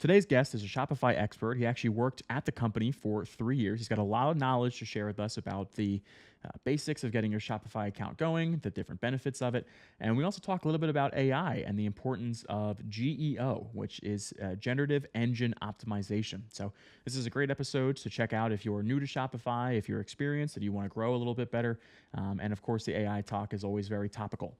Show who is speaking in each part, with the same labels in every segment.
Speaker 1: Today's guest is a Shopify expert. He actually worked at the company for 3 years. He's got a lot of knowledge to share with us about the basics of getting your Shopify account going, the different benefits of it. And we also talk a little bit about AI and the importance of GEO, which is Generative Engine Optimization. So, this is a great episode to check out if you're new to Shopify, if you're experienced, and you want to grow a little bit better. And of course, the AI talk is always very topical.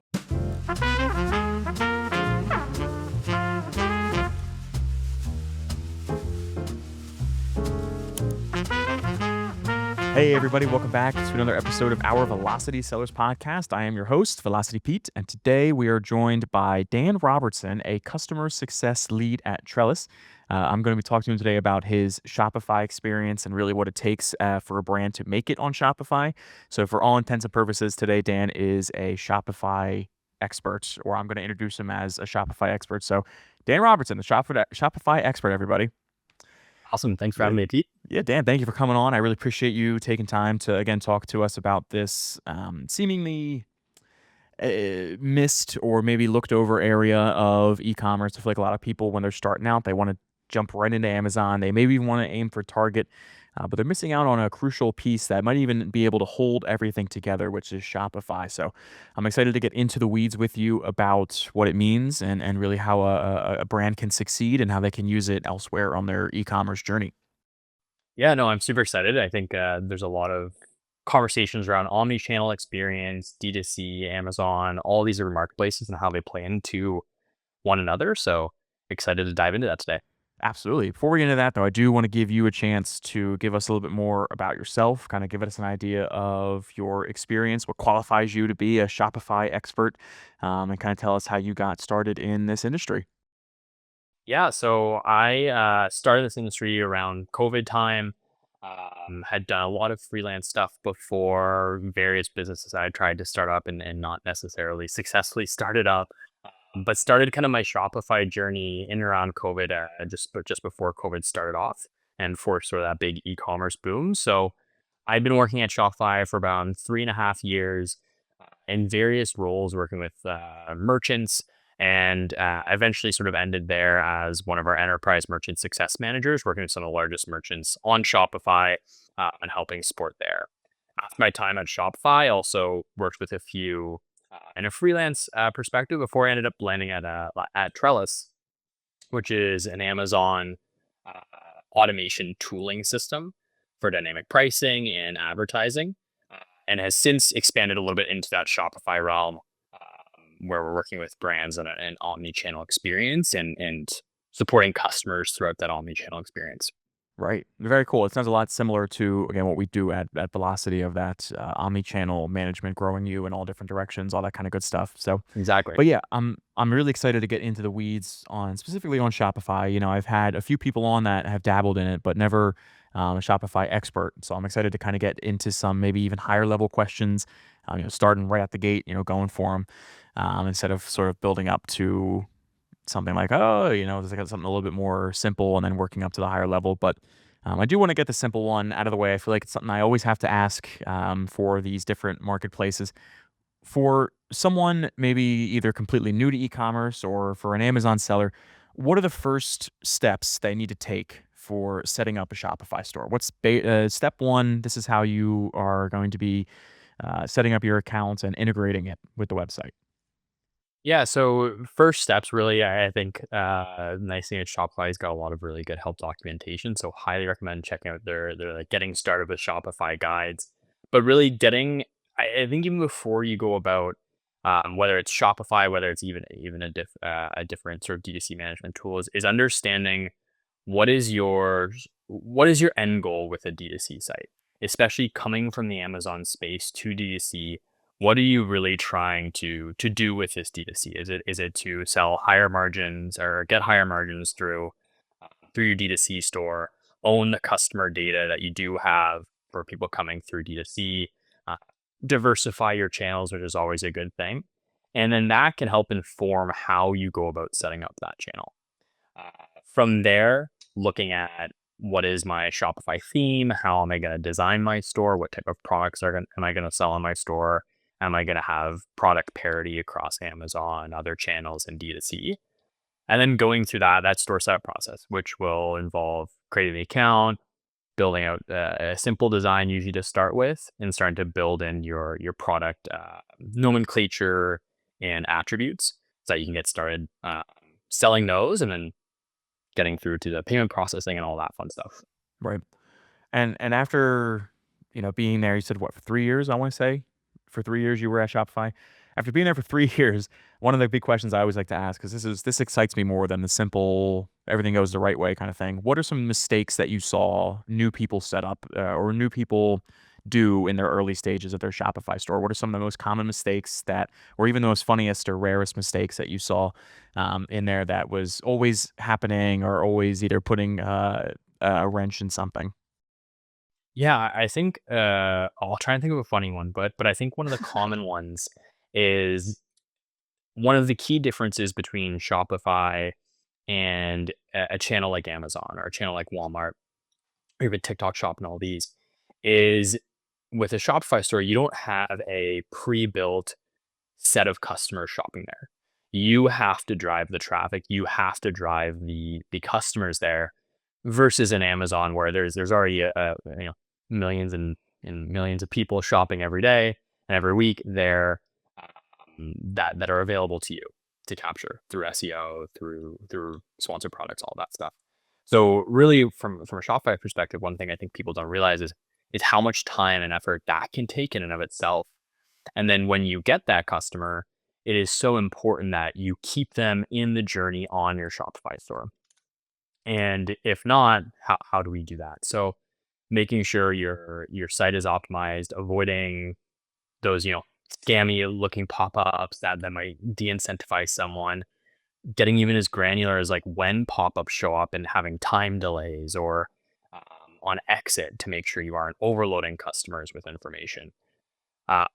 Speaker 1: Hey, everybody, welcome back to another episode of our Velocity Sellers Podcast. I am your host, Velocity Pete, and today we are joined by Dan Robertson, a customer success lead at Trellis. I'm going to be talking to him today about his Shopify experience and really what it takes for a brand to make it on Shopify. So, for all intents and purposes, today Dan is a Shopify expert, or I'm going to introduce him as a Shopify expert. So, Dan Robertson, the Shopify expert, everybody.
Speaker 2: Awesome. Thanks for having me, Pete.
Speaker 1: Yeah, Dan, thank you for coming on. I really appreciate you taking time to, again, talk to us about this seemingly missed or maybe looked over area of e-commerce. I feel like a lot of people, when they're starting out, they want to jump right into Amazon. They maybe want to aim for Target, but they're missing out on a crucial piece that might even be able to hold everything together, which is Shopify. So I'm excited to get into the weeds with you about what it means and really how a brand can succeed and how they can use it elsewhere on their e-commerce journey.
Speaker 2: Yeah, no, I'm super excited. I think there's a lot of conversations around omnichannel experience, D2C, Amazon, all these different marketplaces and how they play into one another. So excited to dive into that today.
Speaker 1: Absolutely. Before we get into that, though, I do want to give you a chance to give us a little bit more about yourself, kind of give us an idea of your experience, what qualifies you to be a Shopify expert, and kind of tell us how you got started in this industry.
Speaker 2: Yeah, so I started this industry around COVID time. Had done a lot of freelance stuff before, various businesses I tried to start up and not necessarily successfully started up. But started kind of my Shopify journey in and around COVID, just before COVID started off and for sort of that big e-commerce boom. So I've been working at Shopify for about 3.5 years in various roles, working with merchants, and eventually sort of ended there as one of our enterprise merchant success managers, working with some of the largest merchants on Shopify and helping support there. After my time at Shopify, I also worked with a few in a freelance perspective before I ended up landing at Trellis, which is an Amazon uh, automation tooling system for dynamic pricing and advertising, and has since expanded a little bit into that Shopify realm, where we're working with brands and an omni-channel experience and supporting customers throughout that omni-channel experience.
Speaker 1: Right. Very cool. It sounds a lot similar to, again, what we do at Velocity of that omni-channel management, growing you in all different directions, all that kind of good stuff. So,
Speaker 2: Exactly.
Speaker 1: but yeah, I'm really excited to get into the weeds on specifically on Shopify. You know, I've had a few people on that have dabbled in it, but never a Shopify expert. So I'm excited to kind of get into some maybe even higher level questions. Starting right at the gate, going for them instead of sort of building up to something like, oh, there's like something a little bit more simple and then working up to the higher level. But I do want to get the simple one out of the way. I feel like it's something I always have to ask for these different marketplaces. For someone maybe either completely new to e-commerce or for an Amazon seller, what are the first steps they need to take for setting up a Shopify store? What's step one? This is how you are going to be setting up your account and integrating it with the website.
Speaker 2: Yeah, so first steps really, I think the nice thing at Shopify has got a lot of really good help documentation. So highly recommend checking out their like getting started with Shopify guides. But really getting, I think even before you go about whether it's Shopify, whether it's even a different sort of D2C management tool, is understanding what is your end goal with a D2C site, especially coming from the Amazon space to D2C. What are you really trying to do with this D2C? Is it to sell higher margins or get higher margins through your D2C store, own the customer data that you do have for people coming through D2C, uh, diversify your channels, which is always a good thing, and then that can help inform how you go about setting up that channel. Uh, from there, looking at what is my Shopify theme? How am I going to design my store? What type of products am I going to sell in my store? Am I going to have product parity across Amazon, other channels, and D2C? And then going through that store setup process, which will involve creating the account, building out a simple design usually to start with, and starting to build in your product nomenclature and attributes so that you can get started selling those, and then getting through to the payment processing and all that fun stuff.
Speaker 1: Right. And after, being there, you said what, for 3 years, I wanna say? For 3 years you were at Shopify? After being there for 3 years, one of the big questions I always like to ask, 'cause this excites me more than the simple, everything goes the right way kinda thing. What are some mistakes that you saw new people set up, or new people do in their early stages of their Shopify store? What are some of the most common mistakes that, or even the most funniest or rarest mistakes that you saw, in there that was always happening or always either putting, a wrench in something?
Speaker 2: Yeah, I think I'll try and think of a funny one, but I think one of the common ones is one of the key differences between Shopify and a channel like Amazon or a channel like Walmart or even TikTok Shop and all these is with a Shopify store, you don't have a pre-built set of customers shopping there. You have to drive the traffic, you have to drive the customers there versus an Amazon where there's already millions and millions of people shopping every day and every week there that are available to you to capture through SEO, through sponsored products, all that stuff. So really from a Shopify perspective, one thing I think people don't realize is how much time and effort that can take in and of itself. And then when you get that customer, it is so important that you keep them in the journey on your Shopify store. And if not, how do we do that? So making sure your site is optimized, avoiding those, scammy looking pop-ups that might de-incentivize someone, getting even as granular as like when pop-ups show up and having time delays or on exit to make sure you aren't overloading customers with information.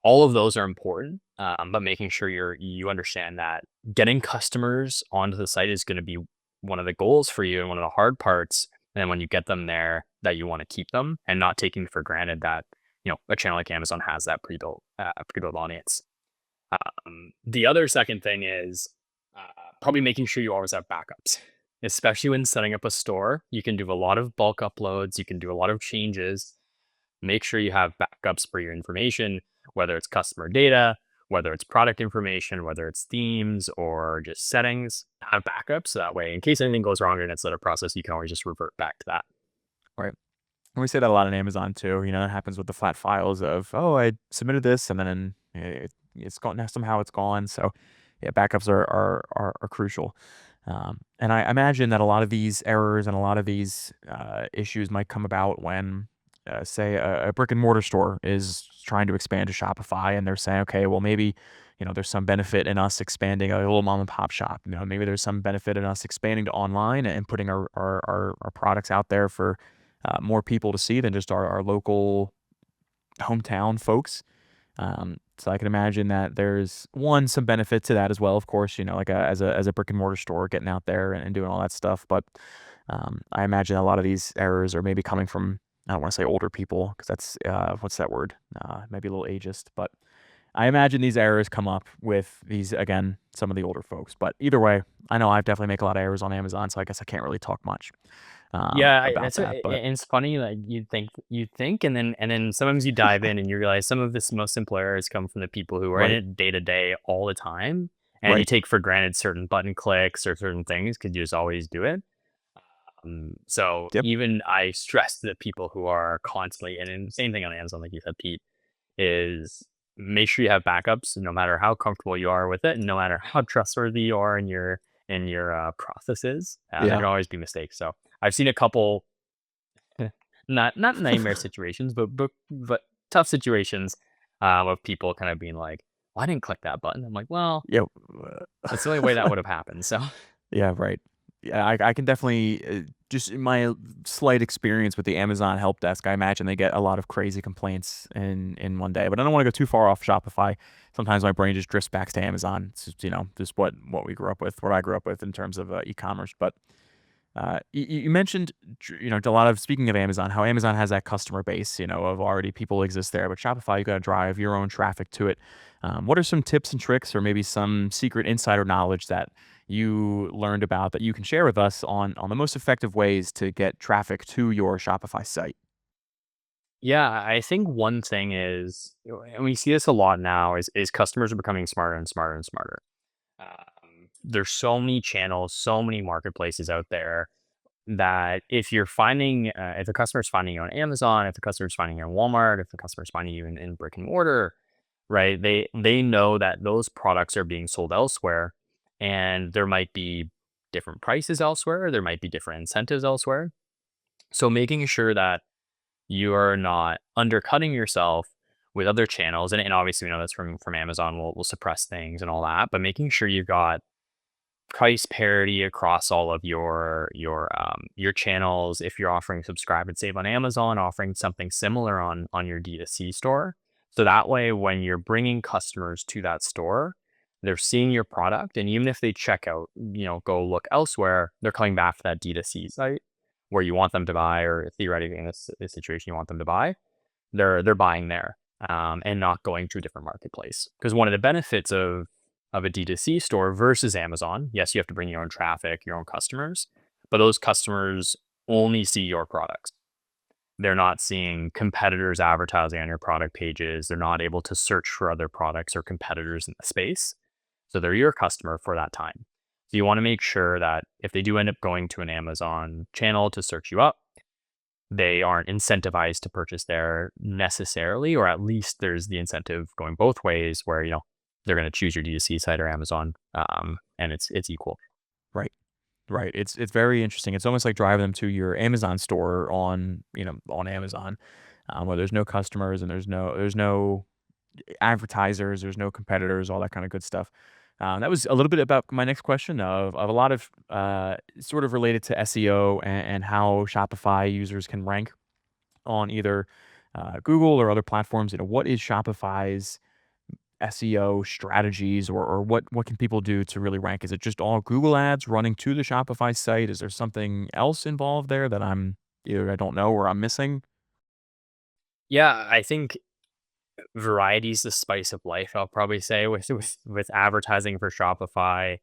Speaker 2: All of those are important, but making sure you understand that getting customers onto the site is going to be one of the goals for you and one of the hard parts. And then when you get them there, that you want to keep them and not taking for granted that a channel like Amazon has that pre-built audience. The other second thing is uh, probably making sure you always have backups, especially when setting up a store. You can do a lot of bulk uploads, you can do a lot of changes. Make sure you have backups for your information, whether it's customer data, whether it's product information, whether it's themes or just settings. Have backups so that way, in case anything goes wrong in its setup process, you can always just revert back to that.
Speaker 1: Right. And we say that a lot on Amazon too. That happens with the flat files of, oh, I submitted this and then it's gone. Now somehow it's gone. So yeah, backups are crucial. And I imagine that a lot of these errors and a lot of these issues might come about when, say, a brick and mortar store is trying to expand to Shopify, and they're saying, okay, well, maybe there's some benefit in us expanding a little mom and pop shop. Maybe there's some benefit in us expanding to online and putting our products out there for more people to see than just our local hometown folks. So I can imagine that there's some benefit to that as well. Of course, like as a brick and mortar store, getting out there and doing all that stuff. But I imagine a lot of these errors are maybe coming from, I don't want to say older people because that's what's that word? Maybe a little ageist, but I imagine these errors come up with these again, some of the older folks. But either way, I know I definitely make a lot of errors on Amazon, so I guess I can't really talk much
Speaker 2: Yeah,
Speaker 1: about that. But
Speaker 2: and it's funny like you think, and then sometimes you dive in and you realize some of this most simple errors come from the people who are in
Speaker 1: right,
Speaker 2: it day to day all the time, and you
Speaker 1: right,
Speaker 2: take for granted certain button clicks or certain things because you just always do it. So
Speaker 1: yep,
Speaker 2: even I stress that people who are constantly, and then same thing on Amazon, like you said, Pete, is make sure you have backups no matter how comfortable you are with it, and no matter how trustworthy you are in your processes. There
Speaker 1: yeah,
Speaker 2: can always be mistakes. So I've seen a couple, not nightmare situations, but tough situations of people kind of being like, "Well, I didn't click that button." I'm like, "Well,
Speaker 1: yeah.
Speaker 2: that's the only way that would have happened." So
Speaker 1: Yeah, right. Yeah, I can definitely, just in my slight experience with the Amazon help desk, I imagine they get a lot of crazy complaints in one day. But I don't want to go too far off Shopify. Sometimes my brain just drifts back to Amazon. It's just, just what we grew up with, what I grew up with in terms of e-commerce. But you mentioned, a lot of, speaking of Amazon, how Amazon has that customer base, of already people exist there. But Shopify, you got to drive your own traffic to it. What are some tips and tricks, or maybe some secret insider knowledge that you learned about that you can share with us on the most effective ways to get traffic to your Shopify site.
Speaker 2: Yeah, I think one thing is, and we see this a lot now, is customers are becoming smarter and smarter and smarter. There's so many channels, so many marketplaces out there that if the customer's finding you on Amazon, if the customer's finding you on Walmart, if the customer's finding you in brick and mortar, right? They know that those products are being sold elsewhere, and there might be different prices elsewhere, there might be different incentives elsewhere. So making sure that you are not undercutting yourself with other channels, and obviously we know that's from Amazon will suppress things and all that, but making sure you've got price parity across all of your channels. If you're offering subscribe and save on Amazon, offering something similar on your D2C store. So that way, when you're bringing customers to that store, they're seeing your product, and even if they check out, go look elsewhere, they're coming back to that D2C site where you want them to buy, or theoretically in this situation you want them to buy. They're buying there, and not going to a different marketplace. Because one of the benefits of a D2C store versus Amazon, yes, you have to bring your own traffic, your own customers, but those customers only see your products. They're not seeing competitors advertising on your product pages. They're not able to search for other products or competitors in the space. So they're your customer for that time. So you want to make sure that if they do end up going to an Amazon channel to search you up, they aren't incentivized to purchase there necessarily, or at least there's the incentive going both ways where, they're going to choose your D2C site or Amazon, and it's equal.
Speaker 1: Right. Right. It's very interesting. It's almost like driving them to your Amazon store on Amazon, where there's no customers and there's no advertisers, there's no competitors, all that kind of good stuff. That was a little bit about my next question of a lot of sort of related to SEO and how Shopify users can rank on either Google or other platforms. What is Shopify's SEO strategies, or what can people do to really rank? Is it just all Google ads running to the Shopify site? Is there something else involved there that I'm either I don't know or I'm missing?
Speaker 2: Yeah, I think variety's the spice of life, I'll probably say, with advertising for Shopify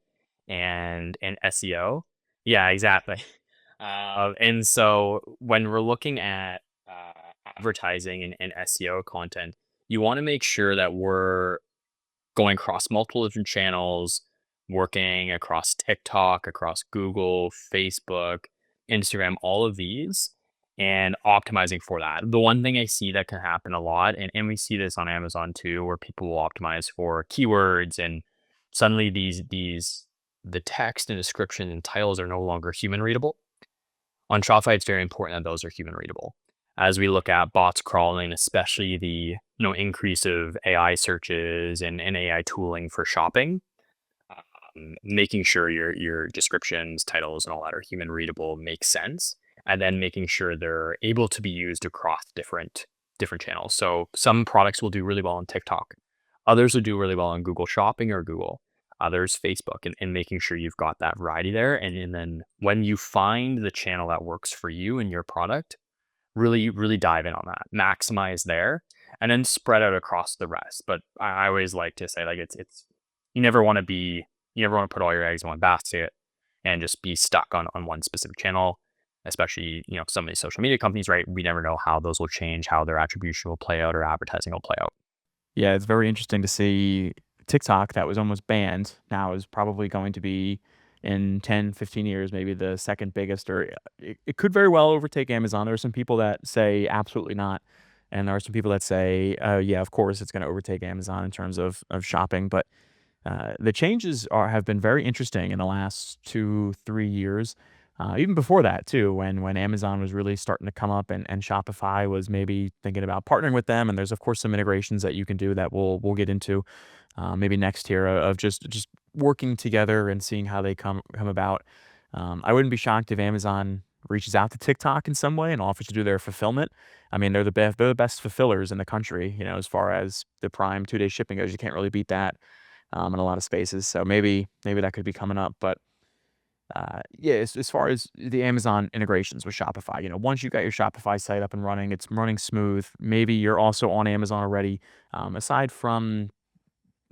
Speaker 2: and SEO. Yeah, exactly. And so when we're looking at advertising and SEO content, you want to make sure that we're going across multiple different channels, working across TikTok, across Google, Facebook, Instagram, all of these, and optimizing for that. The one thing I see that can happen a lot, and we see this on Amazon too, where people will optimize for keywords, and suddenly the text and description and titles are no longer human readable. On Shopify, it's very important that those are human readable. As we look at bots crawling, especially the increase of AI searches and AI tooling for shopping, making sure your descriptions, titles, and all that are human readable makes sense, and then making sure they're able to be used across different channels. So some products will do really well on TikTok, others will do really well on Google Shopping or Google, others Facebook, and making sure you've got that variety there. And then when you find the channel that works for you and your product, really dive in on that, maximize there, and then spread out across the rest. But I always like to say, like, it's you never want to be you never want to put all your eggs in one basket and just be stuck on one specific channel. Especially, some of these social media companies, right? We never know how those will change, how their attribution will play out or advertising will play out.
Speaker 1: Yeah, it's very interesting to see TikTok that was almost banned now is probably going to be in 10, 15 years, maybe the second biggest, or it could very well overtake Amazon. There are some people that say absolutely not. And there are some people that say, yeah, of course it's going to overtake Amazon in terms of shopping. But the changes have been very interesting in the last 2, 3 years. Even before that too, when Amazon was really starting to come up and Shopify was maybe thinking about partnering with them, and there's of course some integrations that you can do that we'll get into maybe next year of just working together and seeing how they come about. I wouldn't be shocked if Amazon reaches out to TikTok in some way and offers to do their fulfillment. I mean, they're the best fulfillers in the country, as far as the Prime 2-day shipping goes. You can't really beat that in a lot of spaces. So maybe that could be coming up. But yeah, as far as the Amazon integrations with Shopify, once you got your Shopify site up and running, it's running smooth. Maybe you're also on Amazon already. Aside from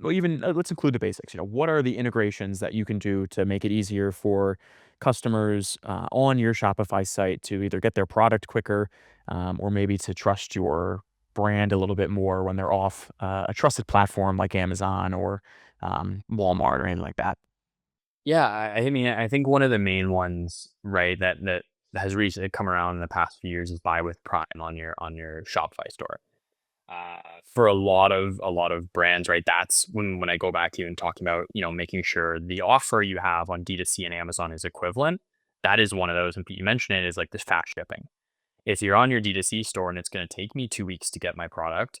Speaker 1: well, even let's include the basics. What are the integrations that you can do to make it easier for customers on your Shopify site to either get their product quicker, or maybe to trust your brand a little bit more when they're off a trusted platform like Amazon or Walmart or anything like that?
Speaker 2: Yeah, I mean, I think one of the main ones, right, that has recently come around in the past few years is buy with Prime on your Shopify store. For a lot of brands, right, that's when I go back to even talking about, making sure the offer you have on D2C and Amazon is equivalent. That is one of those, and you mentioned it, is like this fast shipping. If you're on your D2C store and it's going to take me 2 weeks to get my product,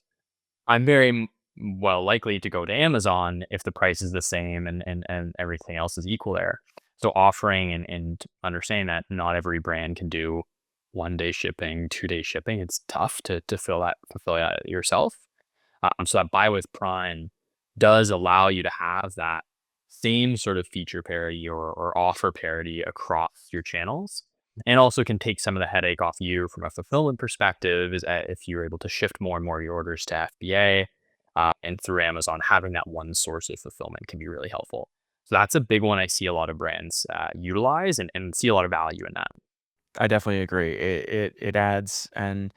Speaker 2: I'm very well likely to go to Amazon if the price is the same and everything else is equal there. So offering and understanding that not every brand can do 1 day shipping, 2 day shipping. It's tough to fulfill that yourself. So that buy with Prime does allow you to have that same sort of feature parity or offer parity across your channels, and also can take some of the headache off you from a fulfillment perspective. Is if you're able to shift more and more of your orders to FBA, and through Amazon, having that one source of fulfillment can be really helpful. So that's a big one I see a lot of brands utilize and see a lot of value in that.
Speaker 1: I definitely agree. It adds, and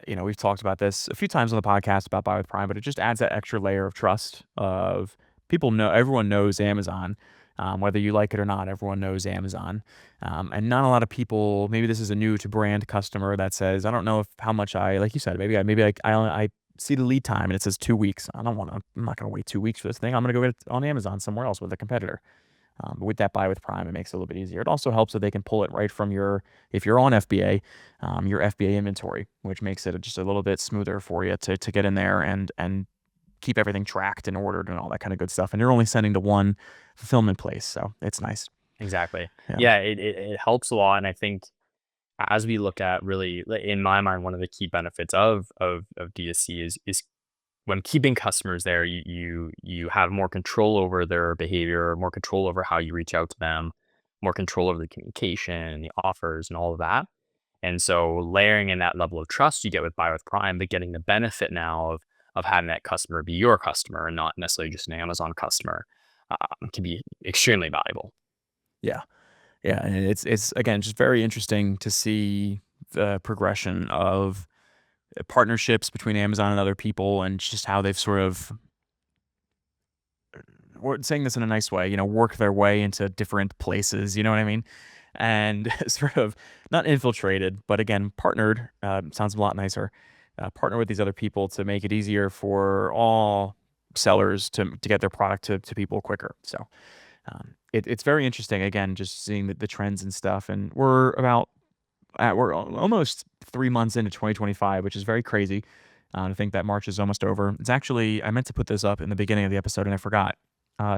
Speaker 1: we've talked about this a few times on the podcast about Buy with Prime, but it just adds that extra layer of trust of people know everyone knows Amazon. Whether you like it or not, everyone knows Amazon. And not a lot of people, maybe this is a new to brand customer that says, I don't know if how much like you said, maybe I see the lead time and it says 2 weeks. I'm not going to wait 2 weeks for this thing. I'm going to go get it on Amazon somewhere else with a competitor. But with that buy with Prime, it makes it a little bit easier. It also helps that they can pull it right from if you're on FBA, your FBA inventory, which makes it just a little bit smoother for you to get in there and keep everything tracked and ordered and all that kind of good stuff. And you're only sending to one fulfillment place, so it's nice.
Speaker 2: Exactly.
Speaker 1: Yeah.
Speaker 2: Yeah, it helps a lot, and I think as we look at really, in my mind, one of the key benefits of D2C is when keeping customers there, you have more control over their behavior, more control over how you reach out to them, more control over the communication and the offers and all of that. And so layering in that level of trust you get with Buy with Prime, but getting the benefit now of having that customer be your customer and not necessarily just an Amazon customer, can be extremely valuable.
Speaker 1: Yeah. Yeah, and it's again just very interesting to see the progression of partnerships between Amazon and other people and just how they've sort of we're saying this in a nice way, work their way into different places, you know what I mean? And sort of not infiltrated, but again, partnered, sounds a lot nicer. Partner with these other people to make it easier for all sellers to get their product to people quicker. So it's very interesting, again, just seeing the trends and stuff. And almost 3 months into 2025, which is very crazy. To think that March is almost over. It's actually, I meant to put this up in the beginning of the episode and I forgot.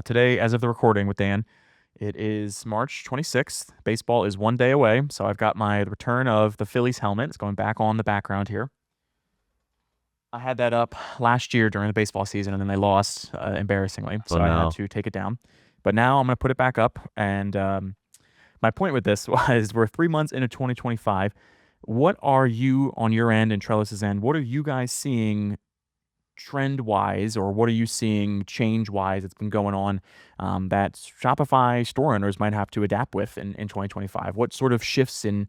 Speaker 1: Today, as of the recording with Dan, it is March 26th. Baseball is 1 day away. So I've got my return of the Phillies helmet. It's going back on the background here. I had that up last year during the baseball season and then they lost embarrassingly.
Speaker 2: Oh
Speaker 1: So I had
Speaker 2: no.
Speaker 1: to take it down. But now I'm going to put it back up. And my point with this was we're 3 months into 2025. What are you on your end and Trellis's end? What are you guys seeing trend wise, or what are you seeing change wise that's been going on that Shopify store owners might have to adapt with in 2025? What sort of shifts in,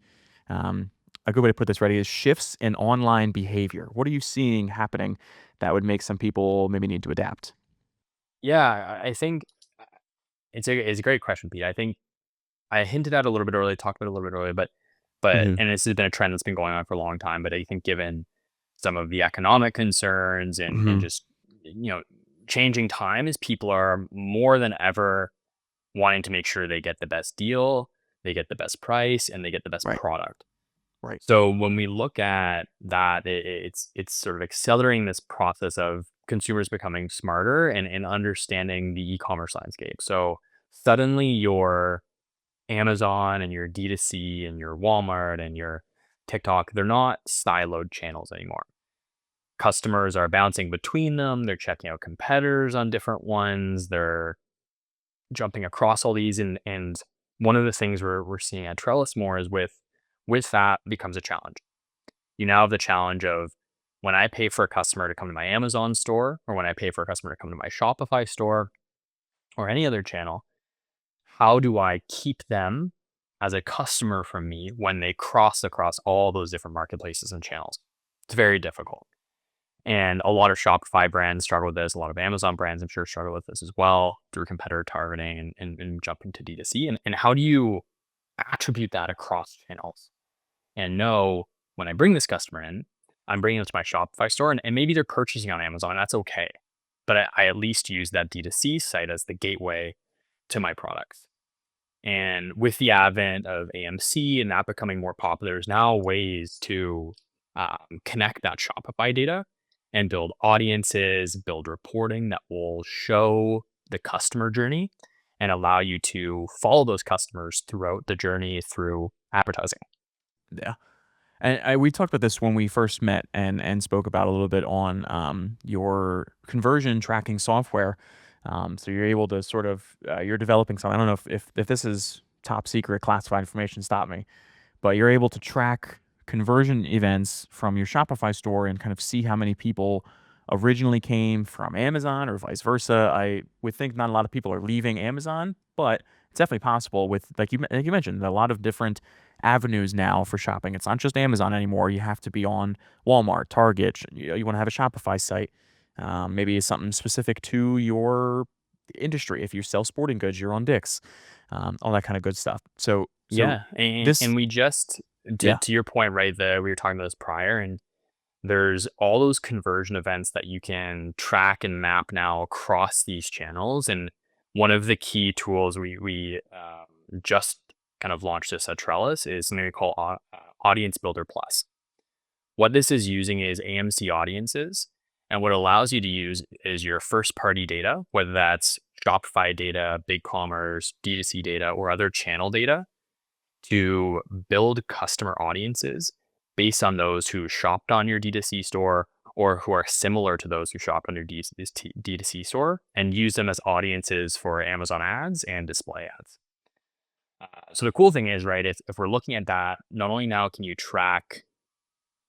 Speaker 1: a good way to put this ready is shifts in online behavior? What are you seeing happening that would make some people maybe need to adapt?
Speaker 2: Yeah, I think it's a great question, Pete. I think I hinted at a little bit earlier, talked about it a little bit earlier, but
Speaker 1: Hmm.
Speaker 2: and this has been a trend that's been going on for a long time. But I think given some of the economic concerns and
Speaker 1: Hmm.
Speaker 2: just changing times, people are more than ever wanting to make sure they get the best deal, they get the best price, and they get the best
Speaker 1: Right.
Speaker 2: product.
Speaker 1: Right.
Speaker 2: So when we look at that, it's sort of accelerating this process of consumers becoming smarter and understanding the e-commerce landscape. So suddenly your Amazon and your D2C and your Walmart and your TikTok, they're not siloed channels anymore. Customers are bouncing between them. They're checking out competitors on different ones. They're jumping across all these. And one of the things we're seeing at Trellis more is with that becomes a challenge. You now have the challenge of when I pay for a customer to come to my Amazon store, or when I pay for a customer to come to my Shopify store or any other channel, how do I keep them as a customer from me when they cross across all those different marketplaces and channels? It's very difficult. And a lot of Shopify brands struggle with this. A lot of Amazon brands, I'm sure, struggle with this as well through competitor targeting and jumping to D2C. And how do you attribute that across channels and know when I bring this customer in, I'm bringing them to my Shopify store and maybe they're purchasing on Amazon. That's okay. But I at least use that D2C site as the gateway to my products. And with the advent of AMC and that becoming more popular, there's now ways to connect that Shopify data and build audiences, build reporting that will show the customer journey and allow you to follow those customers throughout the journey through advertising.
Speaker 1: Yeah. And we talked about this when we first met and spoke about a little bit on your conversion tracking software. So you're able to sort of you're developing something. I don't know if this is top secret classified information. Stop me. But you're able to track conversion events from your Shopify store and kind of see how many people originally came from Amazon or vice versa. I would think not a lot of people are leaving Amazon, but it's definitely possible with like you mentioned, a lot of different avenues now for shopping. It's not just Amazon anymore. You have to be on Walmart, Target. You want to have a Shopify site. Maybe it's something specific to your industry. If you sell sporting goods, you're on Dick's. All that kind of good stuff. So
Speaker 2: Yeah, and
Speaker 1: this,
Speaker 2: we just
Speaker 1: yeah,
Speaker 2: to your point right there, we were talking about this prior, and there's all those conversion events that you can track and map now across these channels. And one of the key tools we just kind of launched this at Trellis is something we call Audience Builder Plus. What this is using is AMC audiences, and what it allows you to use is your first party data, whether that's Shopify data, BigCommerce, D2C data, or other channel data to build customer audiences based on those who shopped on your D2C store or who are similar to those who shopped on your D2C store and use them as audiences for Amazon ads and display ads. So the cool thing is, right, if we're looking at that, not only now can you track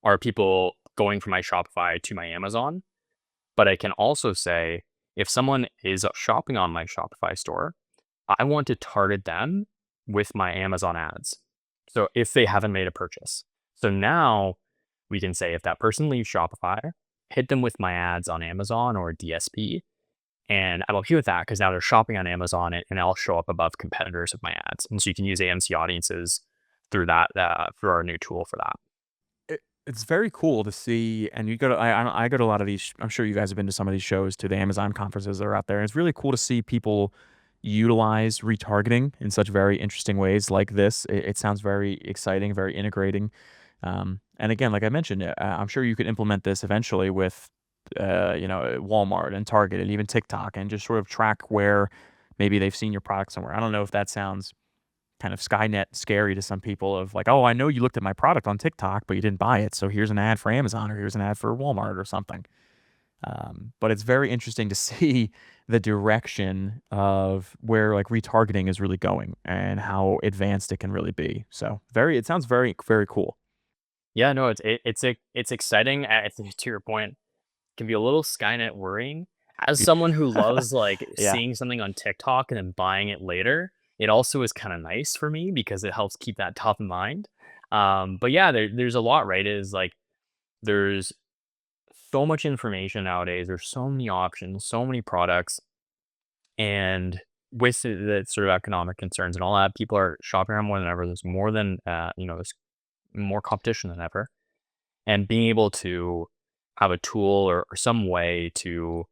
Speaker 2: are people going from my Shopify to my Amazon, but I can also say if someone is shopping on my Shopify store, I want to target them with my Amazon ads. So if they haven't made a purchase. So now we can say if that person leaves Shopify, hit them with my ads on Amazon or DSP. And I'm okay with that because now they're shopping on Amazon and I'll show up above competitors with my ads. And so you can use AMC audiences through that, through our new tool for that.
Speaker 1: it's very cool to see. And you go to I go to a lot of these. I'm sure you guys have been to some of these shows, to the Amazon conferences that are out there. And it's really cool to see people utilize retargeting in such very interesting ways like this. It sounds very exciting, very integrating. And again, like I mentioned, I'm sure you could implement this eventually with, Walmart and Target and even TikTok, and just sort of track where maybe they've seen your product somewhere. I don't know if that sounds kind of Skynet scary to some people of like, oh, I know you looked at my product on TikTok, but you didn't buy it. So here's an ad for Amazon or here's an ad for Walmart or something. But it's very interesting to see the direction of where like retargeting is really going and how advanced it can really be. So it sounds very, very cool.
Speaker 2: Yeah, no, it's exciting. To your point, can be a little Skynet worrying. As someone who loves like
Speaker 1: Yeah.
Speaker 2: seeing something on TikTok and then buying it later, it also is kind of nice for me because it helps keep that top of mind. But yeah, there's a lot, right? It is like there's so much information nowadays. There's so many options, so many products, and with the sort of economic concerns and all that, people are shopping around more than ever. There's more than there's more competition than ever, and being able to have a tool or some way to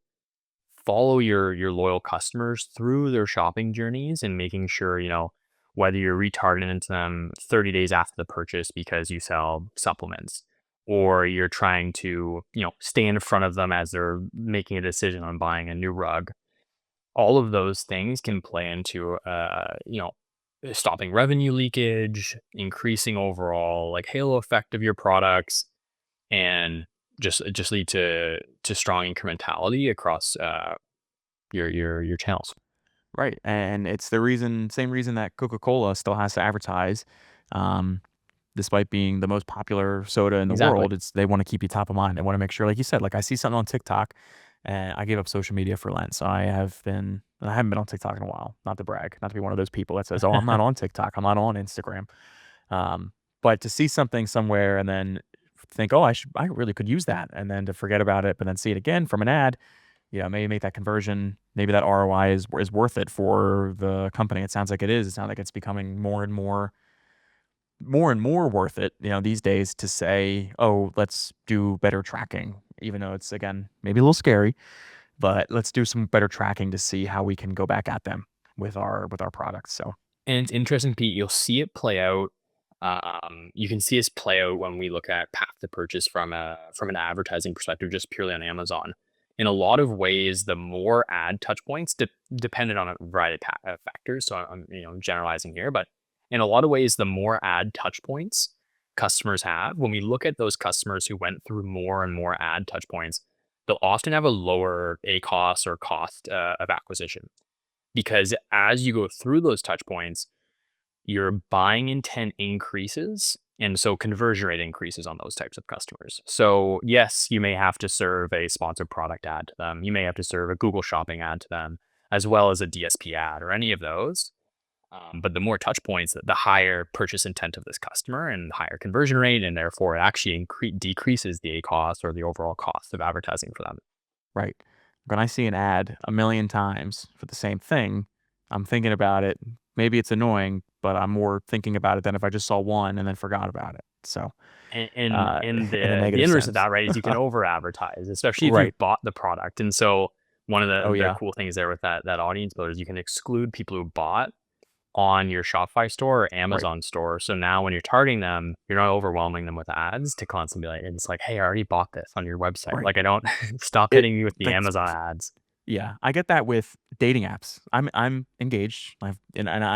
Speaker 2: follow your loyal customers through their shopping journeys and making sure, whether you're retargeting to them 30 days after the purchase because you sell supplements or you're trying to, stay in front of them as they're making a decision on buying a new rug. All of those things can play into, stopping revenue leakage, increasing overall like halo effect of your products, and just lead to strong incrementality across your channels.
Speaker 1: Right. And it's the reason, same reason that Coca-Cola still has to advertise. Um, despite being the most popular soda in the
Speaker 2: Exactly.
Speaker 1: world, it's they want to keep you top of mind. They want to make sure, like you said, like I see something on TikTok, and I gave up social media for Lent. So I haven't been on TikTok in a while. Not to brag, not to be one of those people that says, "Oh, I'm not on TikTok. I'm not on Instagram." Um, but to see something somewhere and then think, "Oh, I really could use that," and then to forget about it, but then see it again from an ad, maybe make that conversion. Maybe that ROI is worth it for the company. It sounds like it is. It sounds like it's becoming more and more worth it, these days to say, "Oh, let's do better tracking," even though it's again maybe a little scary, but let's do some better tracking to see how we can go back at them with our products. So
Speaker 2: And it's interesting, Pete, you'll see it play out. You can see us play out when we look at path to purchase from an advertising perspective, just purely on Amazon. In a lot of ways, the more ad touch points, dependent on a variety of factors. So I'm generalizing here, but in a lot of ways, the more ad touch points customers have, when we look at those customers who went through more and more ad touch points, they'll often have a lower ACoS or cost of acquisition, because as you go through those touch points, your buying intent increases. And so conversion rate increases on those types of customers. So, yes, you may have to serve a sponsored product ad to them. You may have to serve a Google Shopping ad to them, as well as a DSP ad or any of those. But the more touch points, the higher purchase intent of this customer and higher conversion rate. And therefore, it actually decreases the ACoS or the overall cost of advertising for them.
Speaker 1: right, when I see an ad a million times for the same thing, I'm thinking about it. Maybe it's annoying, but I'm more thinking about it than if I just saw one and then forgot about it. So,
Speaker 2: And
Speaker 1: in a
Speaker 2: the
Speaker 1: negative
Speaker 2: inverse of
Speaker 1: sense.
Speaker 2: that, right, is you can over advertise, especially if
Speaker 1: Right.
Speaker 2: you've bought the product. And so one of
Speaker 1: Oh,
Speaker 2: the
Speaker 1: yeah.
Speaker 2: cool things there with that audience builder is you can exclude people who bought on your Shopify store or
Speaker 1: Right.
Speaker 2: Amazon store. So now when you're targeting them, you're not overwhelming them with ads to constantly be like, it's like, hey, I already bought this on your website.
Speaker 1: Right.
Speaker 2: Like, I don't stop
Speaker 1: It
Speaker 2: hitting me with the
Speaker 1: that's
Speaker 2: Amazon ads.
Speaker 1: Yeah, I get that with dating apps. I'm engaged. I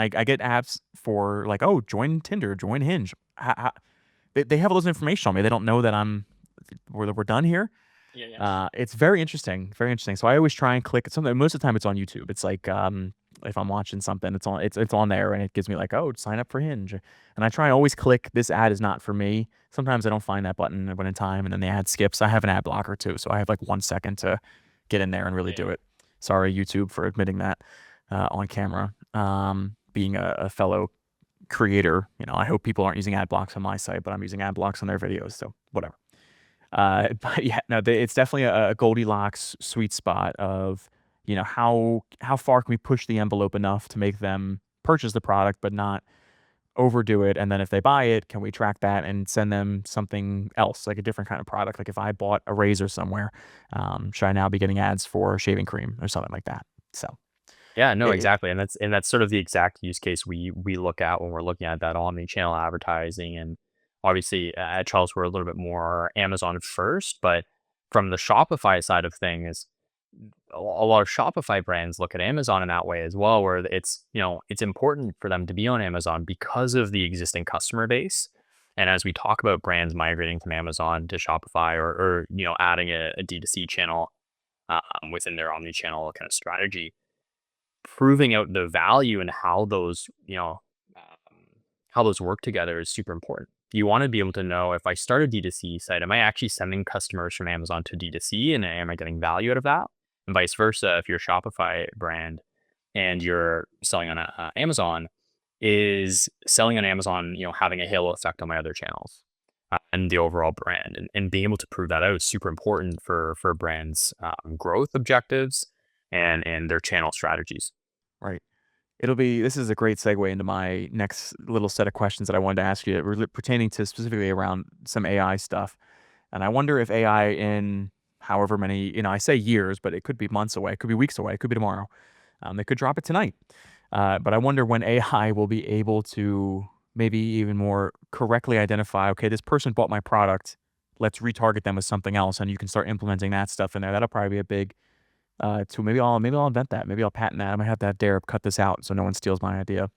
Speaker 1: get apps for like, "Oh, join Tinder, join Hinge." They have all those information on me. They don't know that we're done here.
Speaker 2: Yeah, yeah.
Speaker 1: It's very interesting, very interesting. So I always try and click something. Most of the time it's on YouTube. It's like, if I'm watching something, it's on there and it gives me like, "Oh, sign up for Hinge." And I try and always click, "This ad is not for me." Sometimes I don't find that button when in time and then the ad skips. I have an ad blocker too, so I have like 1 second to get in there and really
Speaker 2: Yeah,
Speaker 1: do
Speaker 2: yeah.
Speaker 1: it. Sorry, YouTube, for admitting that, on camera. Being a fellow creator, I hope people aren't using ad blocks on my site, but I'm using ad blocks on their videos, so whatever. But yeah, no, it's definitely a Goldilocks sweet spot of, how far can we push the envelope enough to make them purchase the product, but not overdo it. And then if they buy it, can we track that and send them something else, like a different kind of product? Like if I bought a razor somewhere, should I now be getting ads for shaving cream or something like that? So
Speaker 2: Yeah, no,
Speaker 1: it,
Speaker 2: exactly, and that's sort of the exact use case we look at when we're looking at that omni-channel advertising. And obviously, at Charles, we're a little bit more Amazon first, but from the Shopify side of things, a lot of Shopify brands look at Amazon in that way as well, where it's important for them to be on Amazon because of the existing customer base. And as we talk about brands migrating from Amazon to Shopify, or adding a D2C channel within their omni-channel kind of strategy, proving out the value and how those work together is super important. You want to be able to know, if I start a D2C site, am I actually sending customers from Amazon to D2C, and am I getting value out of that? And vice versa, if you're a Shopify brand and you're selling on Amazon, is selling on Amazon, having a halo effect on my other channels and the overall brand, and being able to prove that out is super important for brands' growth objectives and their channel strategies.
Speaker 1: right. This is a great segue into my next little set of questions that I wanted to ask you, pertaining to specifically around some AI stuff. And I wonder if AI in however many, I say years, but it could be months away, it could be weeks away, it could be tomorrow. They could drop it tonight. But I wonder when AI will be able to maybe even more correctly identify, okay, this person bought my product. Let's retarget them with something else, and you can start implementing that stuff in there. That'll probably be a big tool. Maybe I'll invent that. Maybe I'll patent that. I might have to have Dare cut this out so no one steals my idea.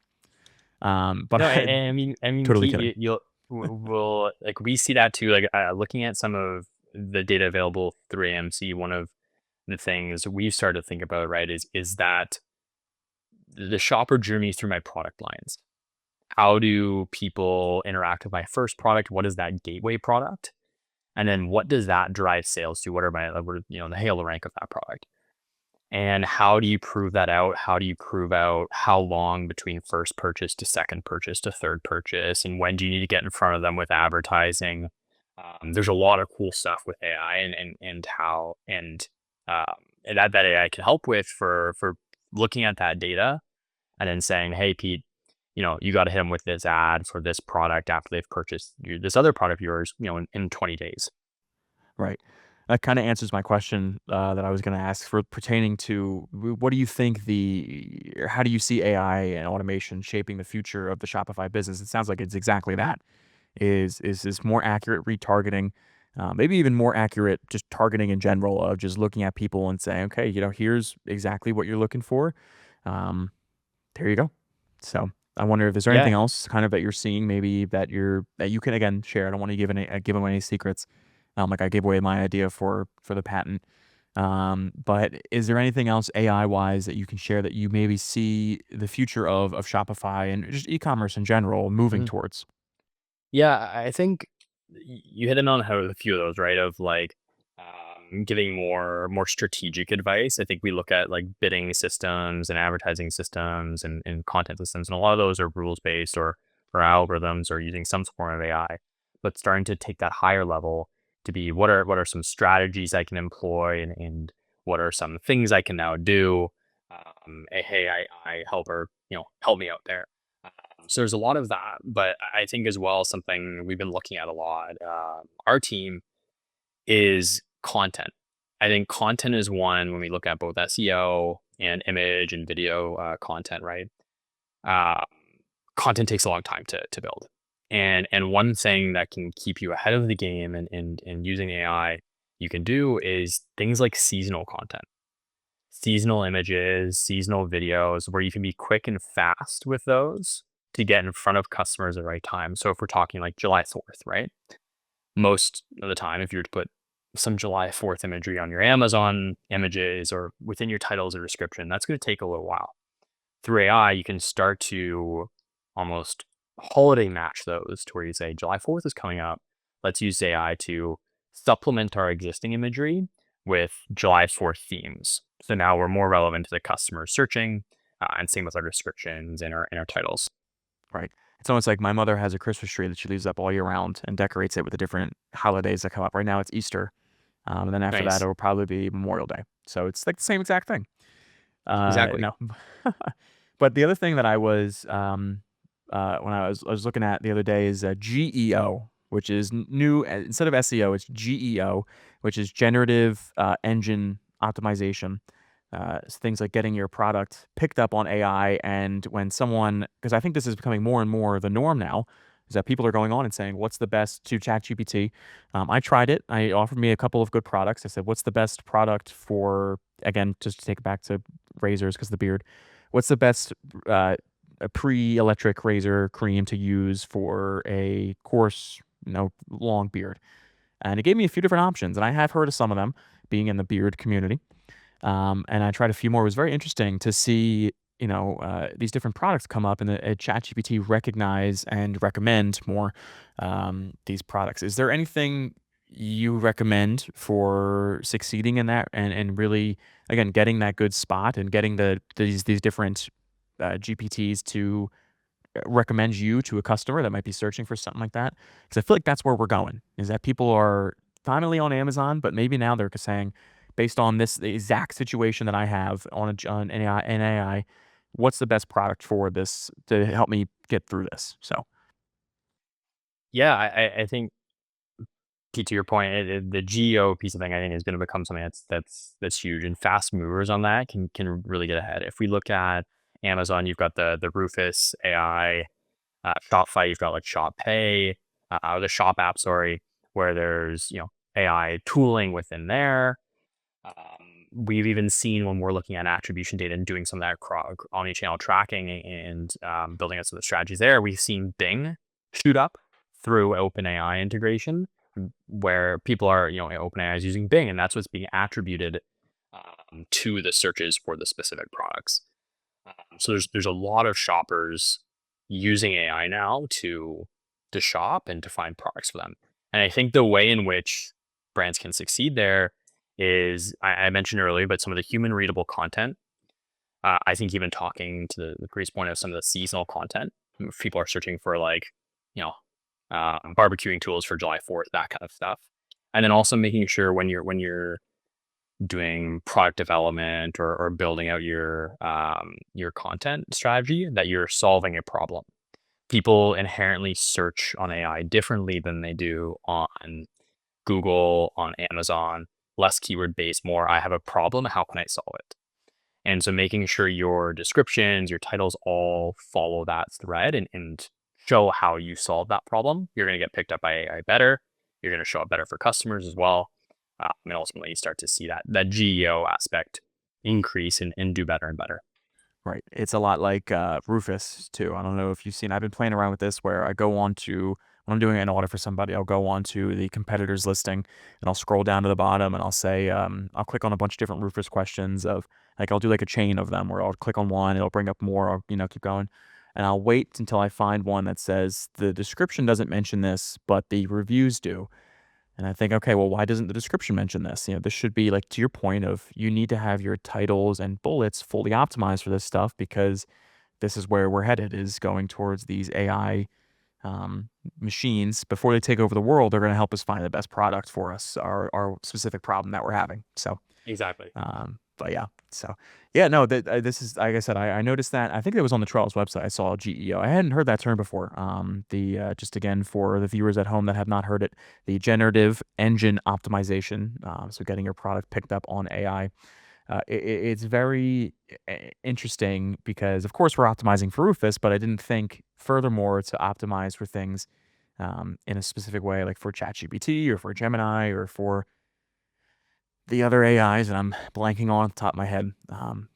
Speaker 1: But
Speaker 2: No, I mean,
Speaker 1: totally
Speaker 2: Pete,
Speaker 1: kidding.
Speaker 2: will like, we see that too. Like, looking at some of the data available through AMC, one of the things we've started to think about, right, is that the shopper journey through my product lines. how do people interact with my first product? What is that gateway product? And then what does that drive sales to? What are my, the halo rank of that product? And how do you prove that out? How do you prove out how long between first purchase to second purchase to third purchase? And when do you need to get in front of them with advertising? There's a lot of cool stuff with AI and how um, and that AI can help with for looking at that data and then saying, hey, Pete, you got to hit them with this ad for this product after they've purchased this other product of yours, in 20 days.
Speaker 1: Right. That kinda answers my question, that I was gonna ask for pertaining to what do you think or how do you see AI and automation shaping the future of the Shopify business? It sounds like it's exactly that. Is more accurate retargeting, maybe even more accurate just targeting in general of just looking at people and saying, "Okay, here's exactly what you're looking for. Um, there you go." So, I wonder if is there anything
Speaker 2: Yeah.
Speaker 1: else kind of that you're seeing maybe that you can again share. I don't wanna give away any secrets, like I gave away my idea for the patent. But is there anything else AI wise that you can share that you maybe see the future of Shopify and just e-commerce in general moving
Speaker 2: Mhm.
Speaker 1: towards?
Speaker 2: Yeah, I think you hit in on how a few of those, right? Of like giving more strategic advice. I think we look at like bidding systems and advertising systems and content systems, and a lot of those are rules based or algorithms or using some form of AI. But starting to take that higher level to be what are some strategies I can employ and what are some things I can now do. Hey, I help me out there. So there's a lot of that, but I think as well something we've been looking at a lot. Our team is content. I think content is one when we look at both SEO and image and video content, right? Uh, Content takes a long time to build, and one thing that can keep you ahead of the game and using AI you can do is things like seasonal content, seasonal images, seasonal videos, where you can be quick and fast with those to get in front of customers at the right time. So if we're talking like July 4th, right? Most of the time, if you were to put some July 4th imagery on your Amazon images or within your titles or description, that's going to take a little while. Through AI, you can start to almost holiday match those to where you say July 4th is coming up. Let's use AI to supplement our existing imagery with July 4th themes. So now we're more relevant to the customer searching, and same with our descriptions and our titles.
Speaker 1: Right. It's almost like my mother has a Christmas tree that she leaves up all year round and decorates it with the different holidays that come up. Right now it's Easter. And then after that,
Speaker 2: Nice.
Speaker 1: it'll probably be Memorial Day. So it's like the same exact thing.
Speaker 2: Exactly.
Speaker 1: No. But the other thing that I was, when I was looking at the other day is GEO, which is new instead of SEO, it's GEO, which is Generative Engine Optimization. Things like getting your product picked up on AI, and when someone, because I think this is becoming more and more the norm now, is that people are going on and saying, "What's the best?" to ChatGPT. I tried it. I offered me a couple of good products. I said, "What's the best product for?" Again, just to take it back to razors because the beard. What's the best uh, a pre-electric razor cream to use for a coarse, long beard? And it gave me a few different options, and I have heard of some of them being in the beard community. And I tried a few more. It was very interesting to see, these different products come up and the ChatGPT recognize and recommend more these products. Is there anything you recommend for succeeding in that and really, again, getting that good spot and getting these different GPTs to recommend you to a customer that might be searching for something like that? Because I feel like that's where we're going, is that people are finally on Amazon, but maybe now they're saying, based on this the exact situation that I have on AI, what's the best product for this to help me get through this? So,
Speaker 2: Yeah, I think to your point, the geo piece of thing, I think, is going to become something that's huge, and fast movers on that can really get ahead. If we look at Amazon, you've got the Rufus AI, Shopify, you've got like Shop Pay, or the Shop app, sorry, where there's AI tooling within there. We've even seen when we're looking at attribution data and doing some of that omnichannel tracking and building out some of the strategies there, we've seen Bing shoot up through OpenAI integration, where people are, OpenAI is using Bing, and that's what's being attributed to the searches for the specific products. So there's a lot of shoppers using AI now to shop and to find products for them. And I think the way in which brands can succeed there is I mentioned earlier, but some of the human readable content. I think even talking to the previous point of some of the seasonal content, if people are searching for like, you know, barbecuing tools for July 4th, that kind of stuff. And then also making sure when you're doing product development or building out your content strategy that you're solving a problem. People inherently search on AI differently than they do on Google, on Amazon, less keyword based, more I have a problem, how can I solve it? And so making sure your descriptions, your titles all follow that thread and show how you solve that problem, you're going to get picked up by AI better. You're going to show up better for customers as well. And ultimately, you start to see that GEO aspect increase and do better and better.
Speaker 1: Right. It's a lot like Rufus too. I don't know if you've seen. I've been playing around with this where I go on to when I'm doing an audit for somebody. I'll go on to the competitors listing and I'll scroll down to the bottom and I'll say I'll click on a bunch of different Rufus questions of like I'll do like a chain of them where I'll click on one, it'll bring up more. I'll keep going, and I'll wait until I find one that says the description doesn't mention this, but the reviews do. And I think, okay, well, why doesn't the description mention this? This should be like to your point of you need to have your titles and bullets fully optimized for this stuff because this is where we're headed is going towards these AI um, machines. Before they take over the world, they're going to help us find the best product for us, our specific problem that we're having. So
Speaker 2: Exactly.
Speaker 1: but yeah, so yeah, no, that this is like I said, I noticed that. I think it was on the Trellis website. I saw GEO. I hadn't heard that term before. The just again for the viewers at home that have not heard it, the generative engine optimization. So getting your product picked up on AI. It's very interesting because of course we're optimizing for Rufus, but I didn't think furthermore to optimize for things in a specific way, like for ChatGPT or for Gemini or for the other AIs, and I'm blanking on the top of my head.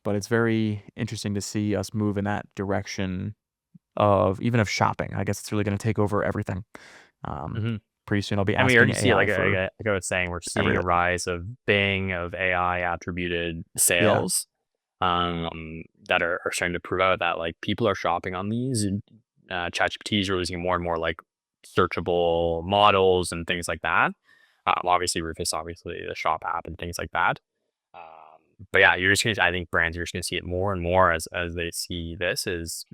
Speaker 1: But it's very interesting to see us move in that direction of even of shopping. I guess it's really going to take over everything. Um,
Speaker 2: hmm
Speaker 1: Pretty soon, I'll be
Speaker 2: And we
Speaker 1: asking
Speaker 2: already see it,
Speaker 1: AI for
Speaker 2: like I was saying, we're seeing a
Speaker 1: everything.
Speaker 2: rise of Bing, of AI attributed
Speaker 1: Yeah,
Speaker 2: sales that are starting to prove out that like people are shopping on these. And, ChatGPT is releasing more and more like searchable models and things like that. Obviously, Rufus, obviously the shop app and things like that. But yeah, you're just gonna. I think brands are just gonna see it more and more as they see this is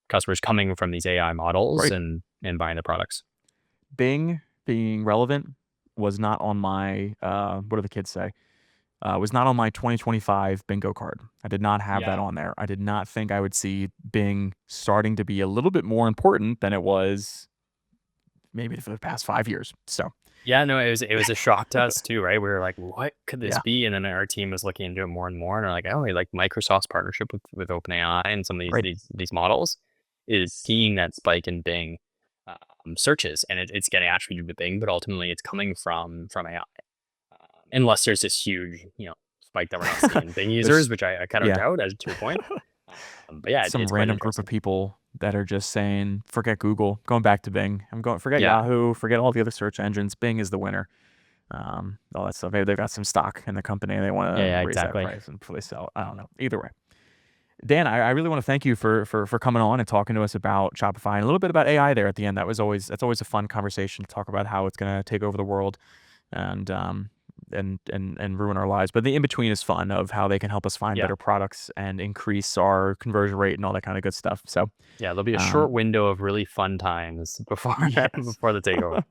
Speaker 2: customers coming from these AI models
Speaker 1: right.
Speaker 2: and buying the products.
Speaker 1: Bing being relevant was not on my what do the kids say? Was not on my 2025 bingo card. I did not have that
Speaker 2: Yeah.
Speaker 1: on there. I did not think I would see Bing starting to be a little bit more important than it was maybe for the past 5 years. So
Speaker 2: Yeah, no, it was a shock to us too, right? We were like, "What could this
Speaker 1: yeah,
Speaker 2: be?" And then our team was looking into it more and more, and they're like, "Oh, like Microsoft's partnership with OpenAI and some of these
Speaker 1: right.
Speaker 2: these models is seeing that spike in Bing searches, and it's getting attributed to Bing, but ultimately it's coming from AI. Unless there's this huge, spike that we're not seeing in Bing users,
Speaker 1: There's
Speaker 2: which I kind of
Speaker 1: yeah,
Speaker 2: doubt, as to your point. But yeah, it's
Speaker 1: some
Speaker 2: quite
Speaker 1: random group of
Speaker 2: interesting.
Speaker 1: people that are just saying, forget Google, going back to Bing. I'm going, forget
Speaker 2: Yeah,
Speaker 1: Yahoo, forget all the other search engines. Bing is the winner. All that stuff. Maybe they've got some stock in the company and they want
Speaker 2: yeah,
Speaker 1: to
Speaker 2: yeah,
Speaker 1: raise that
Speaker 2: exactly.
Speaker 1: price and before they sell it. I don't know. Either way. Dan, I really want to thank you for coming on and talking to us about Shopify and a little bit about AI there at the end. That's always a fun conversation to talk about how it's going to take over the world and and ruin our lives. But the in between is fun of how they can help us find
Speaker 2: Yeah,
Speaker 1: better products and increase our conversion rate and all that kind of good stuff. So,
Speaker 2: yeah. There'll be a short
Speaker 1: um,
Speaker 2: window of really fun times before
Speaker 1: yes.
Speaker 2: before the takeover.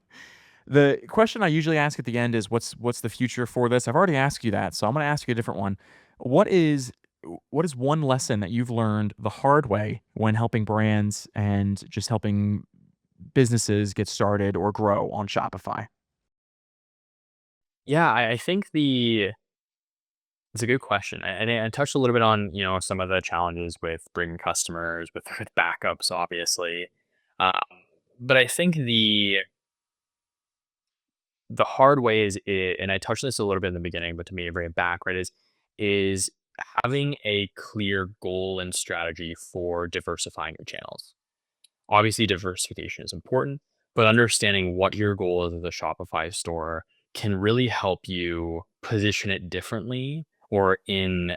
Speaker 1: The question I usually ask at the end is what's the future for this? I've already asked you that, so I'm going to ask you a different one. What is what is one lesson that you've learned the hard way when helping brands and just helping businesses get started or grow on Shopify?
Speaker 2: Yeah, I think it's a good question, and I touched a little bit on some of the challenges with bringing customers with backups, obviously, um, but I think the hard way and I touched this a little bit in the beginning, but to me, bring it back, right, is having a clear goal and strategy for diversifying your channels. Obviously, diversification is important, but understanding what your goal is as a Shopify store can really help you position it differently or in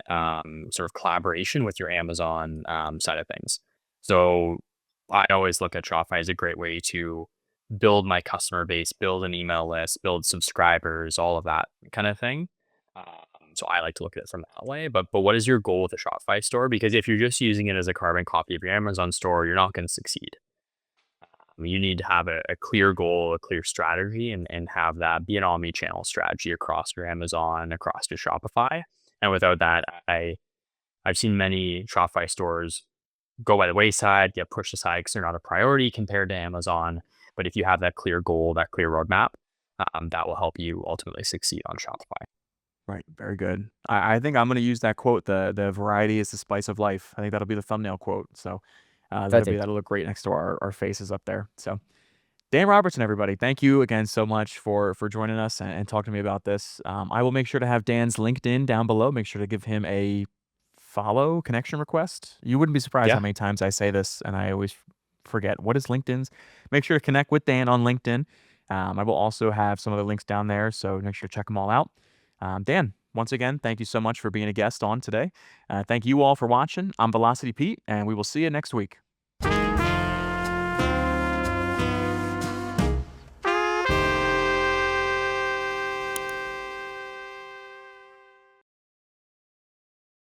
Speaker 2: sort of collaboration with your Amazon side of things. So, I always look at Shopify as a great way to build my customer base, build an email list, build subscribers, all of that kind of thing. Um, so I like to look at it from that way. But what is your goal with a Shopify store? Because if you're just using it as a carbon copy of your Amazon store, you're not going to succeed. You need to have a clear goal, a clear strategy, and have that be an omni-channel strategy across your Amazon, across your Shopify. And without that, I've seen many Shopify stores go by the wayside, get pushed aside because they're not a priority compared to Amazon. But if you have that clear goal, that clear roadmap, that will help you ultimately succeed on Shopify.
Speaker 1: Right, very good. I think I'm gonna use that quote, the variety is the spice of life. I think that'll be the thumbnail quote. So,
Speaker 2: Perfect.
Speaker 1: that'll look great next to our faces up there. So, Dan Robertson, everybody, thank you again so much for joining us and talking to me about this. I will make sure to have Dan's LinkedIn down below. Make sure to give him a follow connection request. You wouldn't be surprised how
Speaker 2: Yeah.
Speaker 1: many times I say this, and I always forget what is LinkedIn's. Make sure to connect with Dan on LinkedIn. I will also have some of the links down there, so make sure to check them all out. Dan, once again, thank you so much for being a guest on today. Thank you all for watching. I'm Velocity Pete, and we will see you next week.